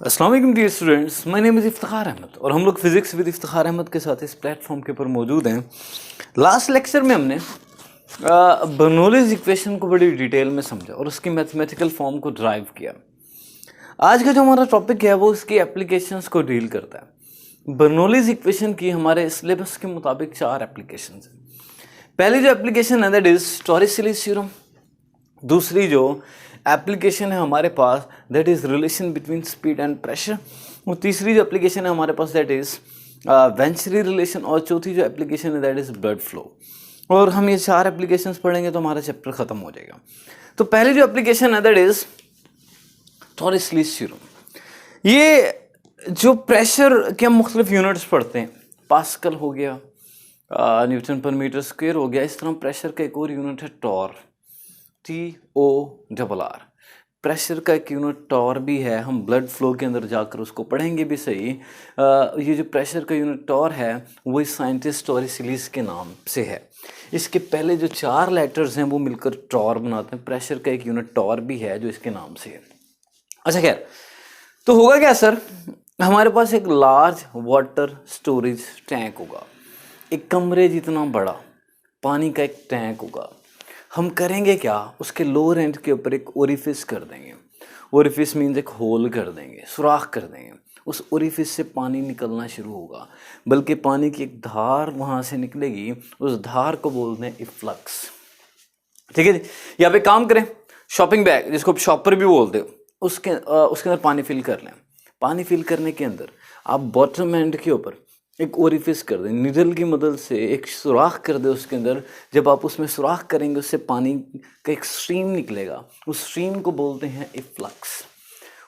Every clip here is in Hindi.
अस्सलाम वालेकुम dear students, my name is Iftikhar Ahmad और हम लोग फिजिक्स विद इफ्तिखार अहमद के साथ इस प्लेटफॉर्म के ऊपर मौजूद हैं। लास्ट लेक्चर में हमने बर्नौलीज इक्वेशन को बड़ी डिटेल में समझा और उसकी मैथमेटिकल फॉर्म को ड्राइव किया। आज का जो हमारा टॉपिक है वो इसकी एप्लीकेशंस को डील करता है। बर्नौलीज इक्वेशन की हमारे सिलेबस के मुताबिक 4 एप्लीकेशंस हैं। पहली जो एप्लीकेशन है दैट इज़ टॉरिस-सीरीज थ्योरम। दूसरी जो एप्लीकेशन है हमारे पास that is relation between speed and pressure. और तीसरी जो एप्लीकेशन है हमारे पास दैट इज़ वेंचुरी रिलेशन। और चौथी जो एप्लीकेशन है दैट इज़ ब्लड फ्लो। और हम ये 4 एप्लीकेशंस पढ़ेंगे तो हमारा चैप्टर ख़त्म हो जाएगा। तो पहली जो एप्लीकेशन है दैट इज़ टॉरिस-सीरीज थ्योरम। ये जो प्रेशर के हम मुख्तलिफ यूनिट्स पढ़ते हैं, पास्कल हो गया, न्यूटन पर मीटर स्क्वायर हो गया। इस तरह प्रेशर का एक और यूनिट है टॉर, TORR। प्रेशर का एक यूनिट टॉर भी है, हम ब्लड फ्लो के अंदर जाकर उसको पढ़ेंगे भी सही। ये जो प्रेशर का यूनिट टॉर है वो इस साइंटिस्ट टॉरिस-सीरीज के नाम से है। इसके पहले जो 4 लेटर्स हैं वो मिलकर टॉर बनाते हैं। प्रेशर का एक यूनिट टॉर भी है जो इसके नाम से है। अच्छा खैर, तो होगा क्या सर, हमारे पास एक लार्ज वाटर स्टोरेज टैंक होगा, एक कमरे जितना बड़ा पानी का एक टैंक होगा। हम करेंगे क्या, उसके लोअर एंड के ऊपर एक ओरिफिस कर देंगे। ओरिफिस मीन्स एक होल कर देंगे, सुराख कर देंगे। उस ओरिफिस से पानी निकलना शुरू होगा, बल्कि पानी की एक धार वहाँ से निकलेगी। उस धार को बोलते हैं इफ्लक्स। ठीक है जी। यहाँ पे काम करें, शॉपिंग बैग जिसको आप शॉपर भी बोलते हो, उसके अंदर पानी फिल कर लें। पानी फिल करने के अंदर आप बॉटम एंड के ऊपर एक ओरिफिस कर दें, निडल की मदद से एक सुराख कर दे उसके अंदर। जब आप उसमें सुराख करेंगे उससे पानी का एक स्ट्रीम निकलेगा। उस स्ट्रीम को बोलते हैं इफ्लक्स।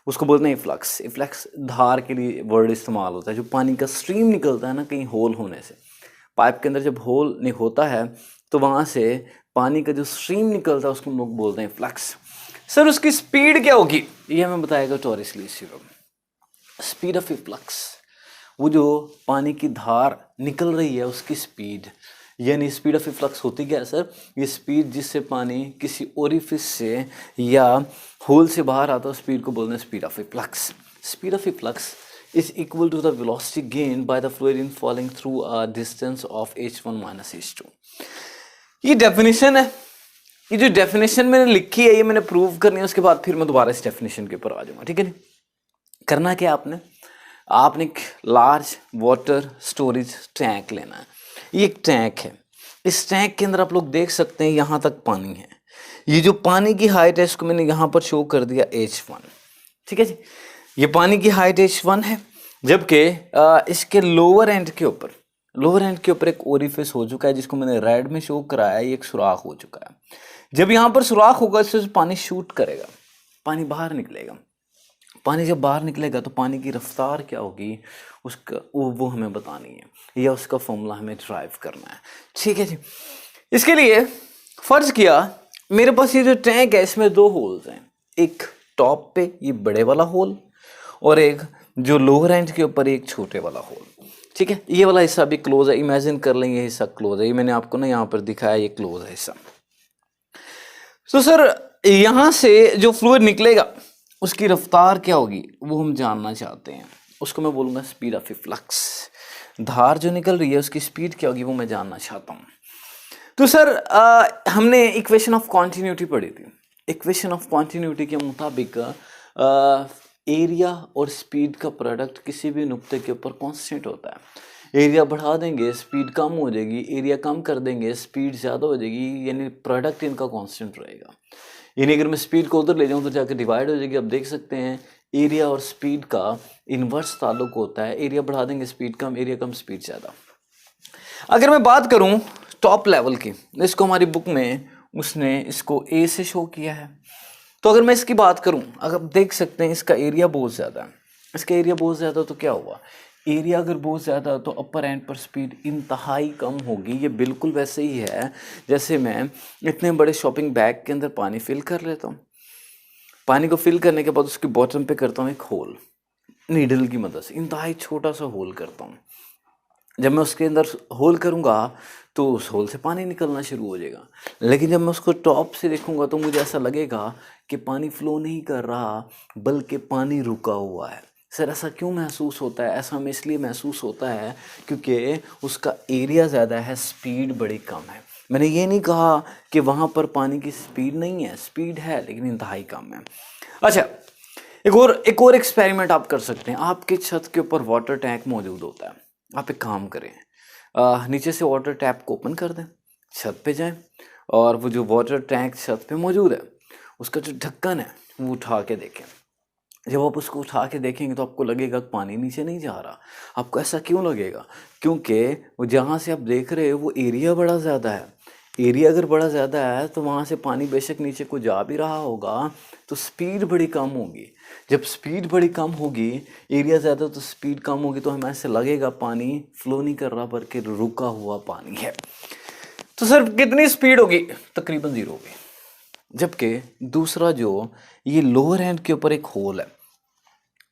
उसको बोलते हैं इफ्लक्स। इफ्लक्स धार के लिए वर्ड इस्तेमाल होता है। जो पानी का स्ट्रीम निकलता है ना कहीं होल होने से, पाइप के अंदर जब होल नहीं होता है तो वहाँ से पानी का जो स्ट्रीम निकलता है उसको हम लोग बोलते हैं इफ्लक्स। सर उसकी स्पीड क्या होगी, ये हमें बताएगा Taurus-series theorem. Speed of efflux, वो जो पानी की धार निकल रही है उसकी स्पीड, यानी स्पीड ऑफ इफ्लक्स होती क्या है सर, ये स्पीड जिससे पानी किसी ओरिफिस से या होल से बाहर आता है, स्पीड को बोलते हैं speed of efflux. Speed of efflux is equal to the velocity gain by the fluid in falling through a distance of h1 - h2। ये डेफिनेशन है। ये जो डेफिनेशन मैंने लिखी है ये मैंने प्रूव करनी है, उसके बाद फिर मैं दोबारा इस डेफिनेशन के ऊपर आ जाऊँगा। ठीक है, करना क्या आपने एक लार्ज वाटर स्टोरेज टैंक लेना है। ये एक टैंक है, इस टैंक के अंदर आप लोग देख सकते हैं यहाँ तक पानी है। ये जो पानी की हाइट है इसको मैंने यहाँ पर शो कर दिया h1। ठीक है जी, ये पानी की हाइट h1 है, जबकि इसके लोअर एंड के ऊपर एक ओरिफिस हो चुका है जिसको मैंने रेड में शो कराया है। ये एक सुराख हो चुका है। जब यहाँ पर सुराख होगा इससे पानी शूट करेगा, पानी बाहर निकलेगा। पानी जब बाहर निकलेगा तो पानी की रफ्तार क्या होगी उसका वो हमें बतानी है, या उसका फॉर्मूला हमें ड्राइव करना है। ठीक है जी, इसके लिए फर्ज किया मेरे पास ये जो टैंक है इसमें 2 होल्स हैं, एक टॉप पे ये बड़े वाला होल और एक जो लोअर एंड के ऊपर एक छोटे वाला होल। ठीक है, ये वाला हिस्सा भी क्लोज है, इमेजिन कर लेंगे हिस्सा क्लोज है। ये मैंने आपको ना यहाँ पर दिखाया, ये क्लोज है हिस्सा। तो सर यहाँ से जो फ्लूइड निकलेगा उसकी रफ्तार क्या होगी वो हम जानना चाहते हैं। उसको मैं बोलूँगा स्पीड ऑफ इफ्लक्स। धार जो निकल रही है उसकी स्पीड क्या होगी वो मैं जानना चाहता हूँ। तो सर हमने इक्वेशन ऑफ कॉन्टिन्यूटी पढ़ी थी। इक्वेशन ऑफ कॉन्टिन्यूटी के मुताबिक एरिया और स्पीड का प्रोडक्ट किसी भी नुक्ते के ऊपर कांस्टेंट होता है। एरिया बढ़ा देंगे स्पीड कम हो जाएगी, एरिया कम कर देंगे स्पीड ज़्यादा हो जाएगी, यानी प्रोडक्ट इनका कांस्टेंट रहेगा। यानी अगर मैं स्पीड को उधर ले जाऊँ तो जाकर डिवाइड हो जाएगी। आप देख सकते हैं एरिया और स्पीड का इन्वर्स ताल्लुक होता है। एरिया बढ़ा देंगे स्पीड कम, एरिया कम स्पीड ज़्यादा। अगर मैं बात करूँ टॉप लेवल की, इसको हमारी बुक में उसने इसको A से शो किया है। तो अगर मैं इसकी बात करूँ, अगर आप देख सकते हैं इसका एरिया बहुत ज़्यादा है। इसका एरिया बहुत ज़्यादा तो क्या हुआ, एरिया अगर बहुत ज़्यादा तो अपर एंड पर स्पीड इंतहाई कम होगी। ये बिल्कुल वैसे ही है जैसे मैं इतने बड़े शॉपिंग बैग के अंदर पानी फिल कर लेता हूँ। पानी को फिल करने के बाद उसके बॉटम पे करता हूँ एक होल, नीडल की मदद से इंतहाई छोटा सा होल करता हूँ। जब मैं उसके अंदर होल करूँगा तो उस होल से पानी निकलना शुरू हो जाएगा। लेकिन जब मैं उसको टॉप से देखूँगा तो मुझे ऐसा लगेगा कि पानी फ्लो नहीं कर रहा, बल्कि पानी रुका हुआ है। सर ऐसा क्यों महसूस होता है? ऐसा हमें इसलिए महसूस होता है क्योंकि उसका एरिया ज़्यादा है, स्पीड बड़ी कम है। मैंने ये नहीं कहा कि वहाँ पर पानी की स्पीड नहीं है, स्पीड है लेकिन इंतहाई कम है। अच्छा, एक और एक्सपेरिमेंट आप कर सकते हैं। आपके छत के ऊपर वाटर टैंक मौजूद होता है। आप एक काम करें, नीचे से वाटर टैप को ओपन कर दें, छत पे जाएं और वो जो वाटर टैंक छत पे मौजूद है उसका जो ढक्कन है वो उठा के देखें। जब आप उसको उठा के देखेंगे तो आपको लगेगा कि पानी नीचे नहीं जा रहा। आपको ऐसा क्यों लगेगा? क्योंकि वो जहाँ से आप देख रहे हो वो एरिया बड़ा ज़्यादा है। एरिया अगर बड़ा ज़्यादा है तो वहाँ से पानी बेशक नीचे को जा भी रहा होगा तो स्पीड बड़ी कम होगी। जब स्पीड बड़ी कम होगी, एरिया ज़्यादा तो स्पीड कम होगी, तो हमें ऐसे लगेगा पानी फ्लो नहीं कर रहा बल्कि रुका हुआ पानी है। तो सर कितनी स्पीड होगी? तकरीबन 0 होगी। जबकि दूसरा जो ये लोअर हैंड के ऊपर एक होल है,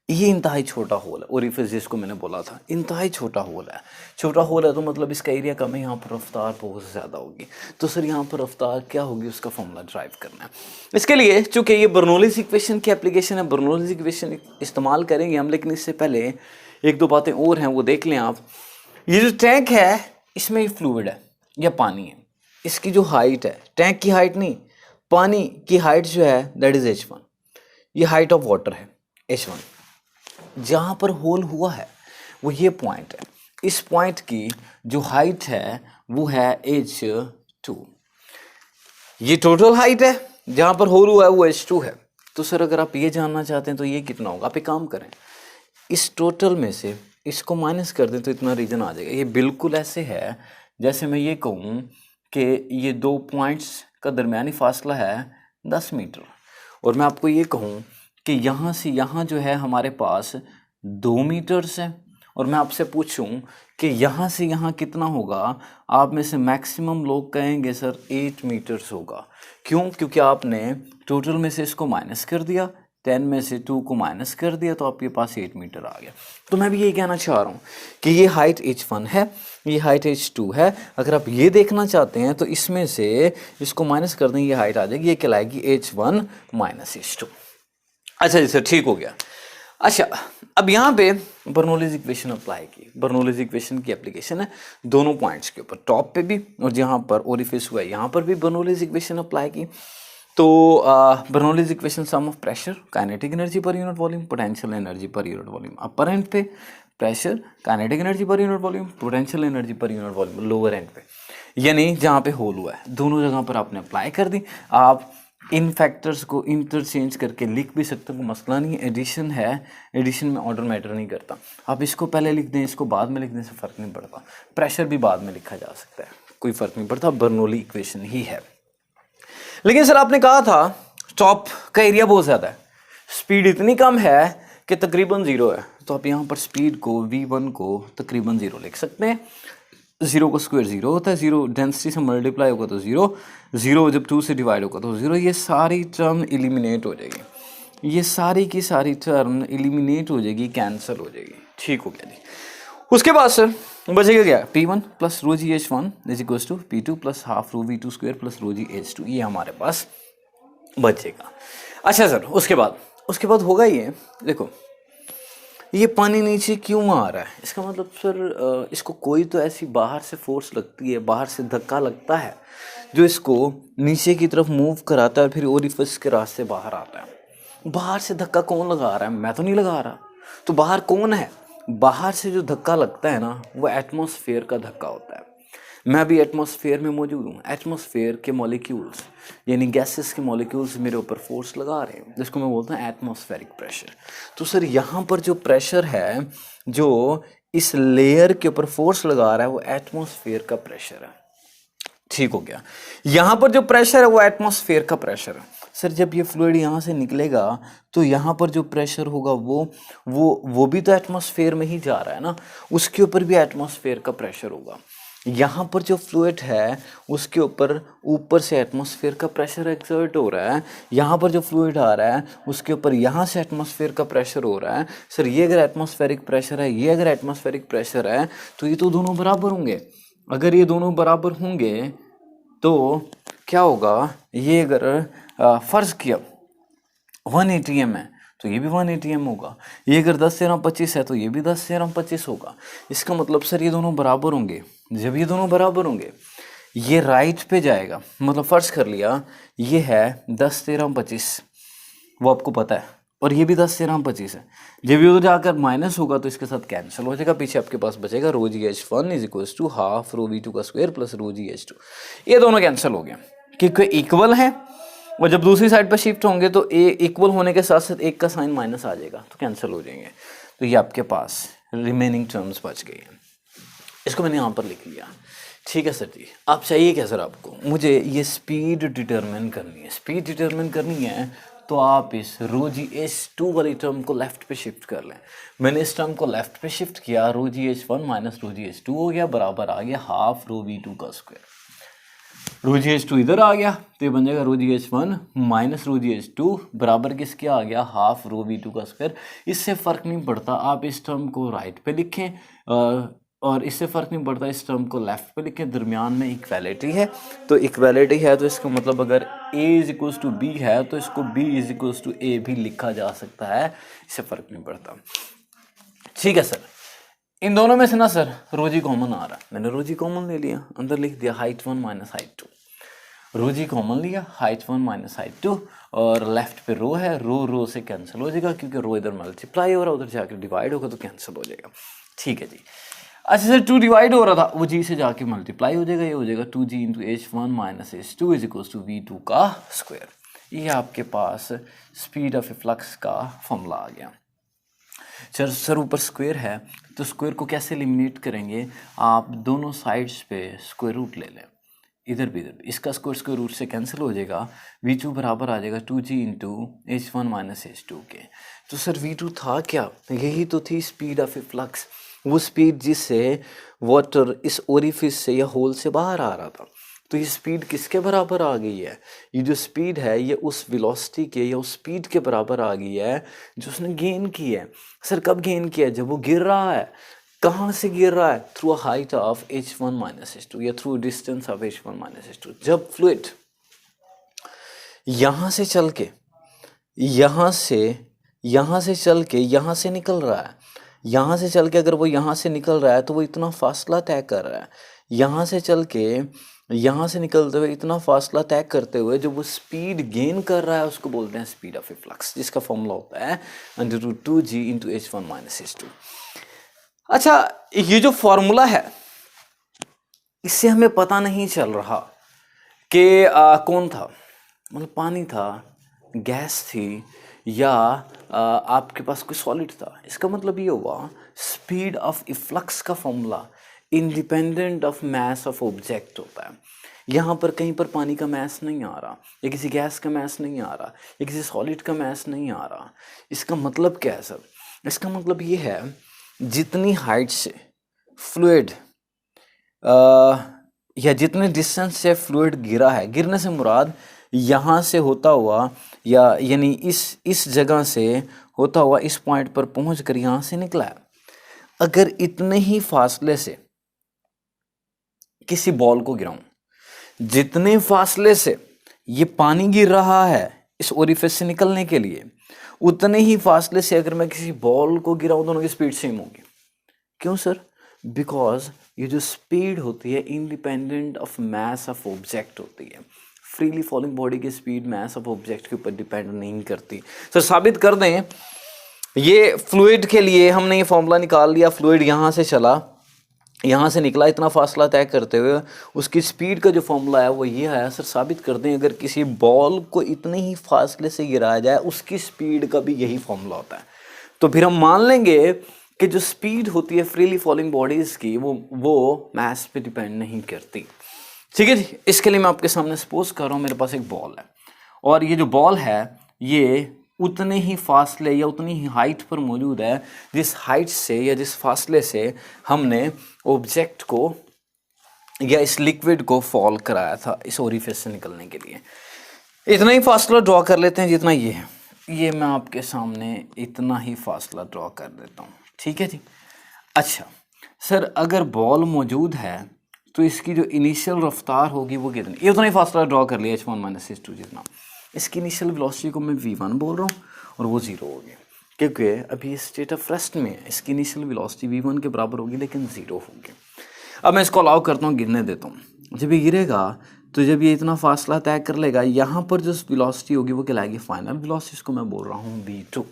ये इंतहाई छोटा होल है, ओरिफिस जिसको मैंने बोला था, इंतहाई छोटा होल है। छोटा होल है तो मतलब इसका एरिया कम है, यहाँ पर रफ्तार बहुत ज़्यादा होगी। तो सर यहाँ पर रफ्तार क्या होगी, उसका फॉर्मूला ड्राइव करना है। इसके लिए चूंकि ये बर्नौलीज़ इक्वेशन की एप्लीकेशन है, बर्नौलीज़ इक्वेशन इस्तेमाल करेंगे हम, लेकिन इससे पहले एक दो बातें और हैं वो देख लें आप। ये जो टैंक है इसमें ये फ्लूइड है या पानी है। इसकी जो हाइट है, टैंक की हाइट नहीं, पानी की हाइट जो है दैट इज़ H1। ये हाइट ऑफ वाटर है H1। जहाँ पर होल हुआ है वो ये पॉइंट है। इस पॉइंट की जो हाइट है वो है H2। ये टोटल हाइट है, जहाँ पर होल हुआ है वो H2 है। तो सर अगर आप ये जानना चाहते हैं तो ये कितना होगा? आप एक काम करें, इस टोटल में से इसको माइनस कर दें तो इतना रीजन आ जाएगा। ये बिल्कुल ऐसे है जैसे मैं ये कहूँ कि ये 2 पॉइंट्स का दरमियानी फासला है 10 मीटर, और मैं आपको ये कहूँ कि यहाँ से यहाँ जो है हमारे पास 2 मीटर्स है, और मैं आपसे पूछूं कि यहाँ से यहाँ कितना होगा, आप में से मैक्सिमम लोग कहेंगे सर 8 मीटर्स होगा। क्यों? क्योंकि आपने टोटल में से इसको माइनस कर दिया, 10 में से 2 को माइनस कर दिया तो आपके पास 8 मीटर आ गया। तो मैं भी यही कहना चाह रहा हूँ कि ये हाइट H1 है, ये हाइट H2 है। अगर आप ये देखना चाहते हैं तो इसमें से इसको माइनस कर दें, ये हाइट आ जाएगी, ये कहलाएगी H1 माइनस H2। अच्छा जी सर, ठीक हो गया। अच्छा, अब यहाँ पे बर्नौलीज़ इक्वेशन अप्लाई की। बर्नौलीज़ इक्वेशन की एप्लीकेशन है दोनों पॉइंट्स के ऊपर, टॉप पे भी और जहाँ पर ओरिफिस हुआ है यहाँ पर भी बर्नौलीज़ इक्वेशन अप्लाई की। तो Bernoulli's equation sum of pressure, kinetic energy per unit volume, potential energy per unit volume. Upper end पे pressure, kinetic energy per unit volume, potential energy per unit volume lower end पे, यानी जहाँ पे होल हुआ है, दोनों जगह पर आपने अप्लाई कर दी। आप इन फैक्टर्स को इंटरचेंज करके लिख भी सकते हो, कोई मसला नहीं है। एडिशन है, एडिशन में ऑर्डर मैटर नहीं करता। आप इसको पहले लिख दें, इसको बाद में लिखने से फ़र्क नहीं पड़ता। प्रेशर भी बाद में लिखा जा सकता है, कोई फ़र्क नहीं पड़ता, बर्नौली इक्वेशन ही है। लेकिन सर आपने कहा था टॉप का एरिया बहुत ज़्यादा है, स्पीड इतनी कम है कि तकरीबन 0 है। तो आप यहाँ पर स्पीड को V1 को तकरीबन 0 लिख सकते हैं। 0 का स्क्वायर 0 होता है, 0 डेंसिटी से मल्टीप्लाई होगा तो 0, 0 जब 2 से डिवाइड होगा तो 0। ये सारी टर्म एलिमिनेट हो जाएगी, ये सारी की सारी टर्म एलिमिनेट हो जाएगी, कैंसिल हो जाएगी। ठीक हो गया जी। उसके बाद सर बचेगा क्या? P1 plus rho g H1 is equals to P2 plus half rho V2 square plus rho g H2, ये हमारे पास बचेगा। अच्छा सर, उसके बाद होगा ये, देखो ये पानी नीचे क्यों आ रहा है? इसका मतलब सर इसको कोई तो ऐसी बाहर से फोर्स लगती है, बाहर से धक्का लगता है जो इसको नीचे की तरफ मूव कराता है और फिर ओरिफिस के रास्ते बाहर आता है। बाहर से धक्का कौन लगा रहा है? मैं तो नहीं लगा रहा। तो बाहर कौन है? बाहर से जो धक्का लगता है ना, वो एटमॉस्फेयर का धक्का होता है। मैं भी एटमॉस्फेयर में मौजूद हूँ। एटमॉस्फेयर के मॉलिक्यूल्स यानी गैसेस के मॉलिक्यूल्स मेरे ऊपर फोर्स लगा रहे हैं, जिसको मैं बोलता हूँ एटमॉस्फेरिक प्रेशर। तो सर यहाँ पर जो प्रेशर है जो इस लेयर के ऊपर फोर्स लगा रहा है वो एटमॉस्फेयर का प्रेशर है। ठीक हो गया। यहाँ पर जो प्रेशर है वो एटमॉस्फेयर का प्रेशर है। सर जब ये फ्लूइड यहाँ से निकलेगा तो यहाँ पर जो प्रेशर होगा वो भी तो एटमॉस्फेयर में ही जा रहा है ना, उसके ऊपर भी एटमॉस्फेयर का प्रेशर होगा। यहाँ पर जो फ्लूइड है उसके ऊपर ऊपर से एटमॉस्फेयर का प्रेशर एक्सर्ट हो रहा है, यहाँ पर जो फ्लूइड आ रहा है उसके ऊपर यहाँ से एटमॉस्फेयर का प्रेशर हो रहा है। सर ये अगर एटमॉस्फेरिक प्रेशर है, ये अगर एटमॉस्फेरिक प्रेशर है, तो ये तो दोनों बराबर होंगे। अगर ये दोनों बराबर होंगे तो क्या होगा, ये अगर फ़र्ज़ किया 1 atm है तो ये भी 1 atm होगा, ये अगर 10 से 25 है तो ये भी 10 से 25 होगा। इसका मतलब सर ये दोनों बराबर होंगे। जब ये दोनों बराबर होंगे ये राइट पे जाएगा, मतलब फ़र्ज़ कर लिया ये है 10 से 25, वो आपको पता है, और ये भी 10 से 25 है। जब ये उधर जाकर माइनस होगा तो इसके साथ कैंसिल हो जाएगा, पीछे आपके पास बचेगा rho g h one is equals to half rho v two का square plus rho g h two. ये दोनों कैंसिल हो गया क्योंकि इक्वल है, और जब दूसरी साइड पर शिफ्ट होंगे तो ए इक्वल होने के साथ साथ एक का साइन माइनस आ जाएगा तो कैंसिल हो जाएंगे। तो ये आपके पास रिमेनिंग टर्म्स बच गई हैं। इसको मैंने यहाँ पर लिख लिया। ठीक है सर जी, आप चाहिए क्या सर आपको? मुझे ये स्पीड डिटरमिन करनी है। स्पीड डिटरमिन करनी है तो आप इस रो जी एच टू वाली टर्म को लेफ्ट पे शिफ्ट कर लें। मैंने इस टर्म को लेफ्ट पे शिफ्ट किया, rho g h one minus rho g h two हो गया, बराबर आ गया हाफ रो वी टू का square. Rho g h two इधर आ गया तो ये बन जाएगा rho g h one minus rho g h two बराबर किसके आ गया, हाफ रो वी टू का स्क्वायर। इससे फ़र्क नहीं पड़ता आप इस टर्म को राइट पे लिखें और इससे फ़र्क नहीं पड़ता इस टर्म को लेफ्ट पे लिखें, दरमियान में इक्वालिटी है। तो इक्वालिटी है तो इसका मतलब अगर a is equals to b है तो इसको b is equals to a भी लिखा जा सकता है, इससे फ़र्क नहीं पड़ता। ठीक है सर, इन दोनों में से ना सर रोजी कॉमन आ रहा है, मैंने रोजी कॉमन ले लिया, अंदर लिख दिया हाइट 1 माइनस हाइट 2। रोजी कॉमन लिया, हाइट 1 माइनस हाइट 2, और लेफ्ट पे रो है, रो से कैंसिल हो जाएगा क्योंकि रो इधर मल्टीप्लाई हो रहा है, उधर जाकर डिवाइड होगा तो कैंसिल हो जाएगा। ठीक है जी। अच्छा सर 2 डिवाइड हो रहा था, वो जी से जाके मल्टीप्लाई हो जाएगा, ये हो जाएगा 2g into h one minus h two is equals to v two का स्क्वायर। ये आपके पास स्पीड ऑफ फ्लक्स का फॉर्मूला आ गया। सर ऊपर स्क्वायर है तो स्क्वायर को कैसे एलिमिनेट करेंगे, आप दोनों साइड्स पे स्क्वायर रूट ले लें, इधर भी इधर भी, इसका स्क्वायर रूट से कैंसिल हो जाएगा, v2 बराबर आ जाएगा 2g into h one minus h to के। तो सर v2 था क्या, यही तो थी स्पीड ऑफ ए फ्लक्स, वो स्पीड जिससे वाटर इस ओरिफिस से या होल से बाहर आ रहा था। तो ये स्पीड किसके बराबर आ गई है, ये जो स्पीड है ये उस वेलोसिटी के या उस स्पीड के बराबर आ गई है जो उसने गेन की है। सर कब गेन किया है, जब वो गिर रहा है। कहाँ से गिर रहा है, through a height of h1 minus h two या through distance of h1 minus h two. जब फ्लूइड यहाँ से चल के यहाँ से चल के यहाँ से निकल रहा है, यहाँ से चल के अगर वो यहाँ से निकल रहा है तो वो इतना फासला तय कर रहा है, यहाँ से चल के यहाँ से निकलते हुए इतना फासला तय करते हुए जो वो स्पीड गेन कर रहा है उसको बोलते हैं स्पीड ऑफ ए फ्लक्स, जिसका फॉर्मूला होता है √2g into h one minus h to. अच्छा ये जो फॉर्मूला है इससे हमें पता नहीं चल रहा कि कौन था, मतलब पानी था, गैस थी, या आपके पास कोई सॉलिड था। इसका मतलब ये हुआ स्पीड ऑफ ए फ्लक्स का formula independent of mass of object होता है। यहाँ पर कहीं पर पानी का मास नहीं आ रहा, या किसी गैस का मास नहीं आ रहा, या किसी सॉलिड का मास नहीं आ रहा। इसका मतलब क्या है सर, इसका मतलब ये है जितनी हाइट से फ्लूइड या जितने डिस्टेंस से फ्लूइड गिरा है, गिरने से मुराद यहाँ से होता हुआ या यानी इस जगह से होता हुआ इस पॉइंट पर पहुँच कर यहाँ से निकला है। अगर इतने ही फासले से किसी बॉल को गिराऊं, जितने फासले से ये पानी गिर रहा है इस ओरिफिस से निकलने के लिए, उतने ही फासले से अगर मैं किसी बॉल को गिराऊं दोनों की स्पीड सेम होगी। क्यों सर, बिकॉज ये जो स्पीड होती है independent of mass of object होती है। फ्रीली फॉलिंग बॉडी की स्पीड मास ऑफ ऑब्जेक्ट के ऊपर डिपेंड नहीं करती। सर साबित कर दें, ये फ्लूइड के लिए हमने ये फॉर्मूला निकाल लिया, फ्लूइड यहाँ से चला, यहाँ से निकला इतना फासला तय करते हुए, उसकी स्पीड का जो फॉर्मूला है वो ये है। सर साबित कर दें, अगर किसी बॉल को इतने ही फासले से गिराया जाए उसकी स्पीड का भी यही फॉर्मूला होता है। तो फिर हम मान लेंगे कि जो स्पीड होती है फ्रीली फॉलिंग बॉडीज़ की वो मास पे डिपेंड नहीं करती। ठीक है जी। इसके लिए मैं आपके सामने सपोज कर रहा हूँ मेरे पास एक बॉल है, और ये जो बॉल है ये उतने ही फासले या उतनी ही हाइट पर मौजूद है जिस हाइट से या जिस फासले से हमने ऑब्जेक्ट को या इस लिक्विड को फॉल कराया था इस ओरिफिस से निकलने के लिए। इतना ही फासला ड्रॉ कर लेते हैं जितना ये है, ये मैं आपके सामने इतना ही फासला ड्रॉ कर देता हूँ, ठीक है जी। अच्छा सर, अगर बॉल मौजूद है तो इसकी जो इनिशियल रफ्तार होगी वो कितनी, ये उतना ही फासला ड्रॉ कर लिया h1 - h2 जितना। इसकी इनिशियल वेलोसिटी को मैं v1 बोल रहा हूँ और वो 0 हो गया, क्योंकि अभी स्टेट ऑफ रेस्ट में है। इसकी इनिशियल वेलोसिटी v1 के बराबर होगी लेकिन 0 होगी। अब मैं इसको अलाउ करता हूँ, गिरने देता हूँ। जब ये गिरेगा तो जब ये इतना फासला तय कर लेगा, यहाँ पर जो वेलोसिटी होगी वो कहलाएगी फाइनल वेलोसिटी, इसको मैं बोल रहा हूँ v2।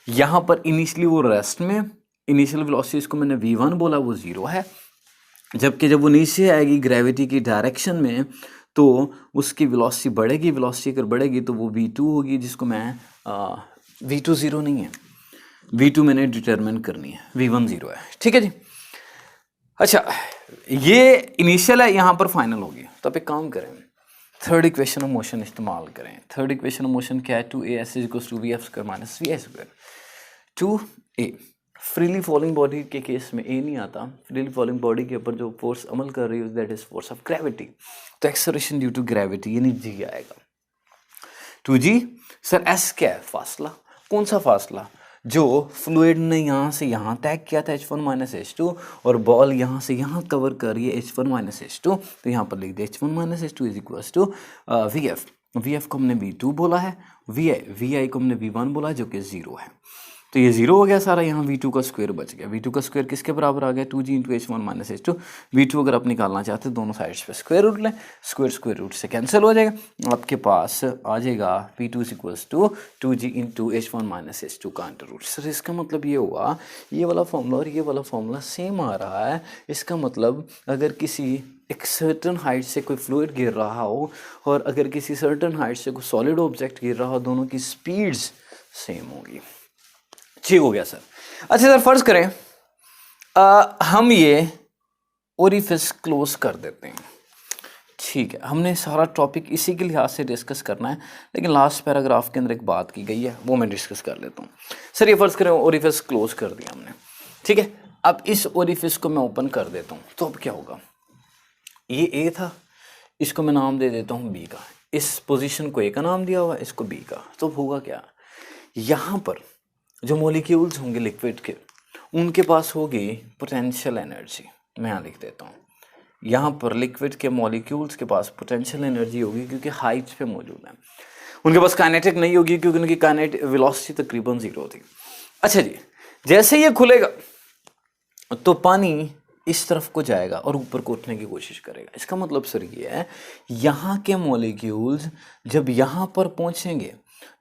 यहाँ पर इनिशियली वो रेस्ट में, इनिशियल वेलोसिटी इसको मैंने v1 बोला, वो 0 है। जबकि जब वो नीचे आएगी ग्रेविटी की डायरेक्शन में तो उसकी वेलोसिटी बढ़ेगी, वेलोसिटी अगर बढ़ेगी तो वो v2 होगी, जिसको मैं v2 0 नहीं है, v2 मैंने डिटरमिन करनी है, v1 0 है, ठीक है जी। अच्छा, ये इनिशियल है, यहाँ पर फाइनल होगी। तो आप एक काम करें, थर्ड इक्वेशन ऑफ मोशन इस्तेमाल करें। थर्ड इक्वेशन ऑफ मोशन क्या है, 2as = vf² - vi²। 2a freely falling body के केस में ए नहीं आता, फ्रीली फॉलिंग बॉडी के ऊपर जो फोर्स अमल कर रही है that is force of gravity, तो एक्सेलरेशन ड्यू टू ग्रेविटी यानी जी आएगा। 2g सर, एस क्या है, फासला। कौन सा फासला, जो फ्लूइड ने यहाँ से यहाँ तय किया था h1 - h2 और बॉल यहाँ से यहाँ कवर कर रही है h1 - h2, तो यहाँ पर लिख दे h1 - h2 = vf। vf को हमने v2 बोला है, vi को हमने v1 बोला है, जो कि 0 है। तो ये 0 हो गया सारा, यहाँ v2 का स्क्वायर बच गया। v2 का स्क्वायर किसके बराबर आ गया, 2g × h1 - h2। v2 अगर आप निकालना चाहते हैं दोनों साइड्स पे स्क्वायर रूट लें, स्क्वायर रूट से कैंसिल हो जाएगा, आपके पास आ जाएगा v2 = 2g × h1 - h2 का अंडर रूट। सर इसका मतलब ये हुआ, ये वाला फॉर्मूला और ये वाला फॉर्मूला सेम आ रहा है। इसका मतलब अगर किसी एक सर्टन हाइट से कोई फ्लूइड गिर रहा हो और अगर किसी सर्टन हाइट से कोई सॉलिड ऑब्जेक्ट गिर रहा हो, दोनों की स्पीड्स सेम होगी। ठीक हो गया सर। अच्छा सर, फर्ज करें हम ये ओरिफिस क्लोज कर देते हैं, ठीक है। हमने सारा टॉपिक इसी के लिहाज से डिस्कस करना है, लेकिन लास्ट पैराग्राफ के अंदर एक बात की गई है वो मैं डिस्कस कर लेता हूँ। सर ये फर्ज करें ओरिफिस क्लोज कर दिया हमने, ठीक है। अब इस ओरिफिस को मैं ओपन कर देता हूँ, तो अब क्या होगा, ये ए था, इसको मैं नाम दे देता हूँ बी का। इस पोजीशन को ए का नाम दिया हुआ, इसको बी का। तो होगा क्या, यहाँ पर जो मॉलिक्यूल्स होंगे लिक्विड के, उनके पास होगी पोटेंशियल एनर्जी। मैं यहाँ लिख देता हूँ, यहाँ पर लिक्विड के मॉलिक्यूल्स के पास पोटेंशियल एनर्जी होगी क्योंकि हाइट पे मौजूद है। उनके पास काइनेटिक नहीं होगी क्योंकि उनकी काइनेटिक वेलोसिटी तकरीबन 0 थी। अच्छा जी, जैसे ये खुलेगा तो पानी इस तरफ को जाएगा और ऊपर को उठने की कोशिश करेगा। इसका मतलब सर ये है, यहाँ के मॉलिक्यूल्स जब यहाँ पर पहुँचेंगे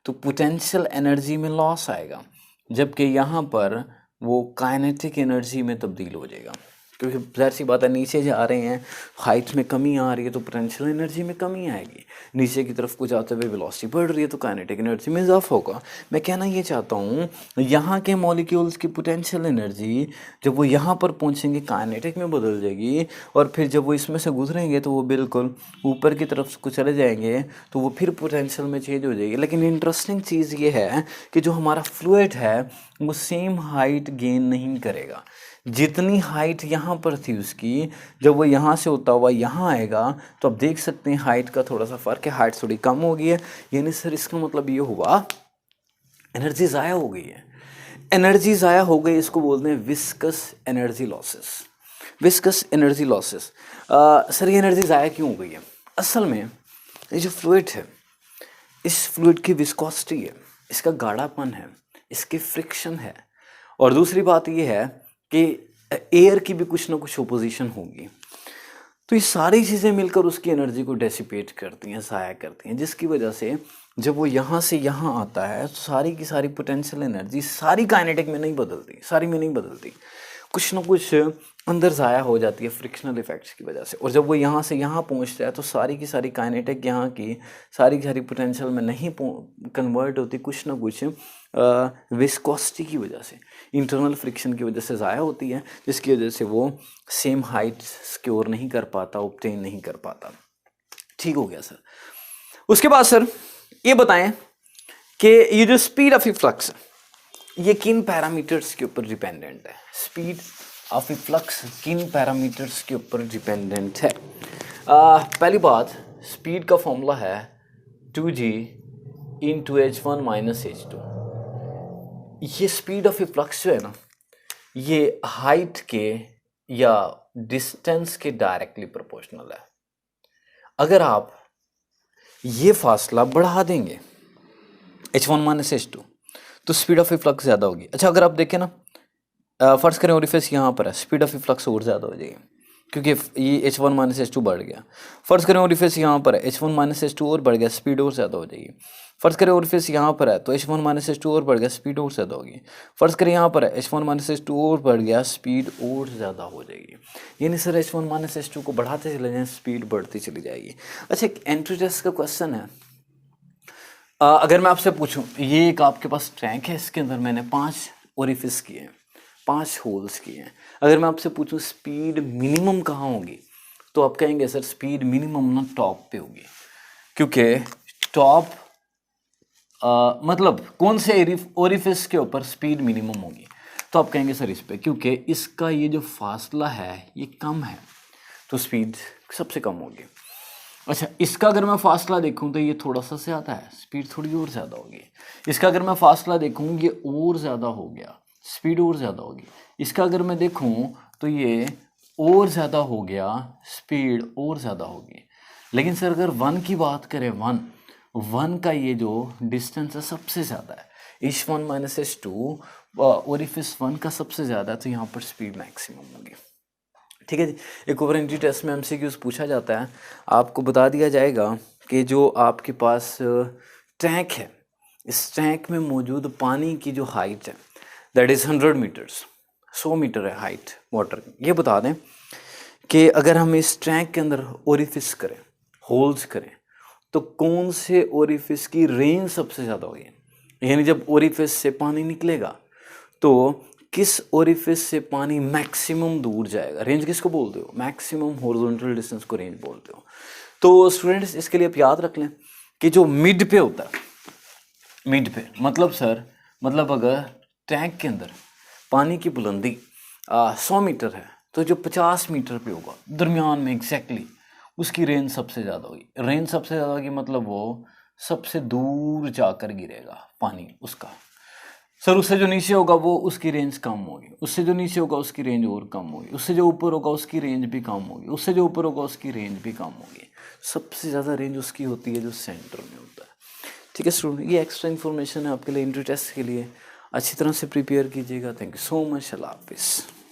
तो पोटेंशियल एनर्जी में लॉस आएगा, जबकि यहाँ पर वो काइनेटिक एनर्जी में तब्दील हो जाएगा। क्योंकि ज़ाहिर सी बात है, नीचे जा रहे हैं, हाइट में कमी आ रही है तो पोटेंशियल एनर्जी में कमी आएगी, नीचे की तरफ को जाते हुए वेलोसिटी बढ़ रही है तो काइनेटिक एनर्जी में इजाफा होगा। मैं कहना ये चाहता हूँ, यहाँ के मॉलिक्यूल्स की पोटेंशियल एनर्जी जब वो यहाँ पर पहुँचेंगे काइनेटिक में बदल जाएगी, और फिर जब वो इसमें से गुजरेंगे तो वो बिल्कुल ऊपर की तरफ को चले जाएंगे तो वो फिर पोटेंशियल में चेंज हो जाएगी। लेकिन इंटरेस्टिंग चीज़ ये है कि जो हमारा फ्लूइड है वो सेम हाइट गेन नहीं करेगा। जितनी हाइट यहाँ पर थी उसकी, जब वो यहाँ से होता हुआ यहाँ आएगा तो आप देख सकते हैं हाइट का थोड़ा सा फ़र्क है, हाइट थोड़ी कम हो गई है। यानी सर इसका मतलब ये हुआ एनर्जी ज़ाया हो गई है। एनर्जी ज़ाया हो गई, इसको बोलते हैं viscous energy losses. Viscous energy losses. Sir ये एनर्जी ज़ाया क्यों हो गई है? असल में ये जो फ्लूइड है, इस फ्लूइड की विस्कोसिटी है, इसका गाढ़ापन है, इसकी फ्रिक्शन है, और दूसरी बात ये है कि एयर की भी कुछ ना कुछ ओपोजिशन होगी। तो ये सारी चीज़ें मिलकर उसकी एनर्जी को डेसिपेट करती हैं, ज़ाया करती हैं, जिसकी वजह से जब वो यहाँ से यहाँ आता है तो सारी की सारी पोटेंशियल एनर्जी सारी काइनेटिक में नहीं बदलती, सारी में नहीं बदलती, कुछ ना कुछ अंदर ज़ाया हो जाती है फ्रिक्शनल इफेक्ट्स की वजह से। और जब वो यहाँ से यहाँ पहुँचता है तो सारी की सारी काइनेटिक यहाँ की सारी पोटेंशियल में नहीं कन्वर्ट होती, कुछ ना कुछ विस्कोसिटी की वजह से, इंटरनल फ्रिक्शन की वजह से ज़ाया होती है, जिसकी वजह से वो सेम हाइट सिक्योर नहीं कर पाता, ऑब्टेन नहीं कर पाता। ठीक हो गया सर। उसके बाद सर ये बताएं कि ये जो स्पीड ऑफ इफ्लक्स है ये किन पैरामीटर्स के ऊपर डिपेंडेंट है? स्पीड ऑफ इफ्लक्स किन पैरामीटर्स के ऊपर डिपेंडेंट है? पहली बात, स्पीड का फॉर्मूला है 2g into h1 minus h2। ये स्पीड ऑफ इफ्लक्स जो है ना, ये हाइट के या डिस्टेंस के डायरेक्टली प्रोपोर्शनल है। अगर आप ये फासला बढ़ा देंगे h1 माइनस h2 तो स्पीड ऑफ इफ्लक्स ज़्यादा होगी। अच्छा, अगर आप देखें ना, फर्ज करें ओरिफिस यहाँ पर है, स्पीड ऑफ इफ्लक्स और ज़्यादा हो जाएगी क्योंकि ये h1 माइनस h2 बढ़ गया। फर्ज करें ओरिफिस यहाँ पर है, h1 माइनस h2 और बढ़ गया, स्पीड और ज़्यादा हो जाएगी। फर्ज करें ओरिफिस यहाँ पर है तो h1 माइनस h2 और बढ़ गया, स्पीड और ज़्यादा होगी। फर्ज करें यहाँ पर है h1 माइनस h2 और बढ़ गया, स्पीड और ज़्यादा हो जाएगी। यानी सर h1 माइनस h2 को बढ़ाते चले जाएँ, स्पीड बढ़ती चली जाएगी। अच्छा, एक एंट्री टेस्ट का क्वेश्चन है। अगर मैं आपसे पूछूं, ये एक आपके पास टैंक है, इसके अंदर मैंने 5 ओरिफिस किए हैं, 5 होल्स किए हैं। अगर मैं आपसे पूछूं स्पीड मिनिमम कहाँ होगी, तो आप कहेंगे सर स्पीड मिनिमम ना टॉप पे होगी, क्योंकि टॉप मतलब कौन से ओरिफिस के ऊपर स्पीड मिनिमम होगी, तो आप कहेंगे सर इस पे, क्योंकि इसका ये जो फासला है ये कम है तो स्पीड सबसे कम होगी। अच्छा, इसका अगर मैं फासला देखूं तो ये थोड़ा सा ज़्यादा है, स्पीड थोड़ी और ज़्यादा होगी। इसका अगर मैं फासला देखूं ये और ज़्यादा हो गया, स्पीड और ज़्यादा होगी। इसका अगर मैं देखूं तो ये और ज़्यादा हो गया, स्पीड और ज़्यादा होगी। लेकिन सर अगर 1 की बात करें, 1 का ये जो डिस्टेंस है सबसे ज़्यादा है, h1 माइनस h2 ओरिफिस 1 का सबसे ज़्यादा है, तो यहाँ पर स्पीड मैक्सिमम होगी। ठीक है जी। एक ओवर एंट्री टेस्ट में एमसीक्यूज पूछा जाता है, आपको बता दिया जाएगा कि जो आपके पास टैंक है, इस टैंक में मौजूद पानी की जो हाइट है दैट इज़ 100 मीटर्स, 100 मीटर है हाइट वाटर की। ये बता दें कि अगर हम इस टैंक के अंदर ओरिफिस करें, होल्स करें, तो कौन से ओरिफिस की रेंज सबसे ज़्यादा होगी। यानी जब ओरिफिस से पानी निकलेगा तो किस ओरिफिस से पानी मैक्सिमम दूर जाएगा। रेंज किसको बोलते हो? मैक्सिमम हॉरिजॉन्टल डिस्टेंस को रेंज बोलते हो। तो स्टूडेंट्स इसके लिए आप याद रख लें कि जो मिड पे होता है, मिड पे मतलब सर, मतलब अगर टैंक के अंदर पानी की बुलंदी 100 मीटर है तो जो 50 मीटर पे होगा दरमियान में एग्जैक्टली, उसकी रेंज सबसे ज़्यादा होगी। रेंज सबसे ज़्यादा होगी मतलब वो सबसे दूर जाकर गिरेगा पानी उसका। सर उससे जो नीचे होगा वो उसकी रेंज कम होगी, उससे जो नीचे होगा उसकी रेंज और कम होगी, उससे जो ऊपर होगा उसकी रेंज भी कम होगी, उससे जो ऊपर होगा उसकी रेंज भी कम होगी। सबसे ज़्यादा रेंज उसकी होती है जो सेंटर में होता है। ठीक है स्टूडेंट, ये एक्स्ट्रा इन्फॉर्मेशन है आपके लिए एंट्री टेस्ट के लिए। अच्छी तरह से प्रिपेयर कीजिएगा। Thank you so much. अल्लाह हाफिज़।